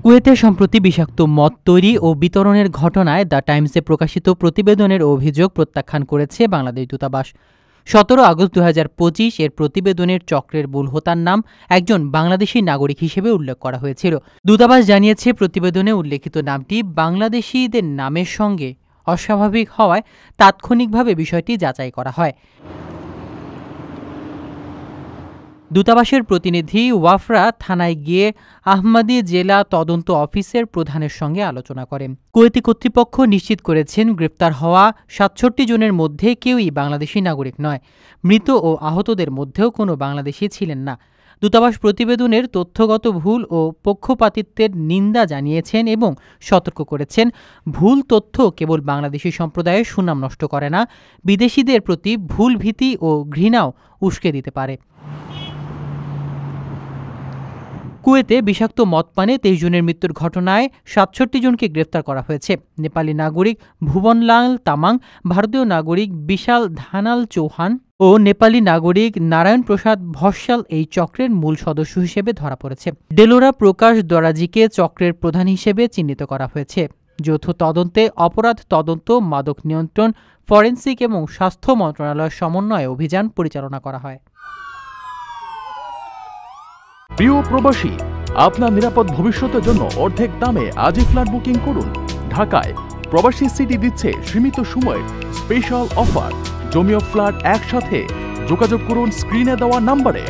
কুয়েতে সম্প্রতি বিষাক্ত মদ তৈরি ও বিতরণের ঘটনায় দ্য টাইমসে প্রকাশিত প্রতিবেদনের অভিযোগ প্রত্যাখ্যান করেছে বাংলাদেশ দূতাবাস। ১৭ আগস্ট ২০২৫ এর প্রতিবেদনের চক্রের মূল হোতার নাম একজন বাংলাদেশি নাগরিক হিসেবে উল্লেখ করা হয়েছিল। দূতাবাস জানিয়েছে, প্রতিবেদনে উল্লেখিত নামটি বাংলাদেশিদের নামের সঙ্গে অস্বাভাবিক হওয়ায় তাৎক্ষণিকভাবে বিষয়টি যাচাই করা হয়। দূতাবাসের প্রতিনিধি ওয়াফরা থানায় গিয়ে আহমদী জেলা তদন্ত অফিসের প্রধানের সঙ্গে আলোচনা করেন। কুয়েতি কর্তৃপক্ষ নিশ্চিত করেছেন, গ্রেপ্তার হওয়া ৬৭ জনের মধ্যে কেউই বাংলাদেশি নাগরিক নয়। মৃত ও আহতদের মধ্যেও কোনো বাংলাদেশি ছিলেন না। দূতাবাস প্রতিবেদনের তথ্যগত ভুল ও পক্ষপাতিত্বের নিন্দা জানিয়েছেন এবং সতর্ক করেছেন, ভুল তথ্য কেবল বাংলাদেশি সম্প্রদায়ের সুনাম নষ্ট করে না, বিদেশিদের প্রতি ভুল ভীতি ও ঘৃণাও উস্কে দিতে পারে। কুয়েতে বিষাক্ত মদ পানে ২৩ জনের মৃত্যুর ঘটনায় ৬৭ জনকে গ্রেফতার করা হয়েছে। নেপালি নাগরিক ভুবনলাল তামাং, ভারতীয় নাগরিক বিশাল ধানাল চৌহান ও নেপালি নাগরিক নারায়ণ প্রসাদ ভস্যাল এই চক্রের মূল সদস্য হিসেবে ধরা পড়েছে। ডেলোরা প্রকাশ দরাজিকে চক্রের প্রধান হিসেবে চিহ্নিত করা হয়েছে। যৌথ তদন্তে অপরাধ তদন্ত, মাদক নিয়ন্ত্রণ, ফরেনসিক এবং স্বাস্থ্য মন্ত্রণালয়ের সমন্বয়ে অভিযান পরিচালনা করা হয়। প্রিয় প্রবাসী, আপনার নিরাপদ ভবিষ্যতের জন্য অর্ধেক দামে আজই ফ্ল্যাট বুকিং করুন। ঢাকায় প্রবাসী সিটি দিচ্ছে সীমিত সময়ের স্পেশাল অফার। জমি ও ফ্ল্যাট একসাথে। যোগাযোগ করুন স্ক্রিনে দেওয়া নম্বরে।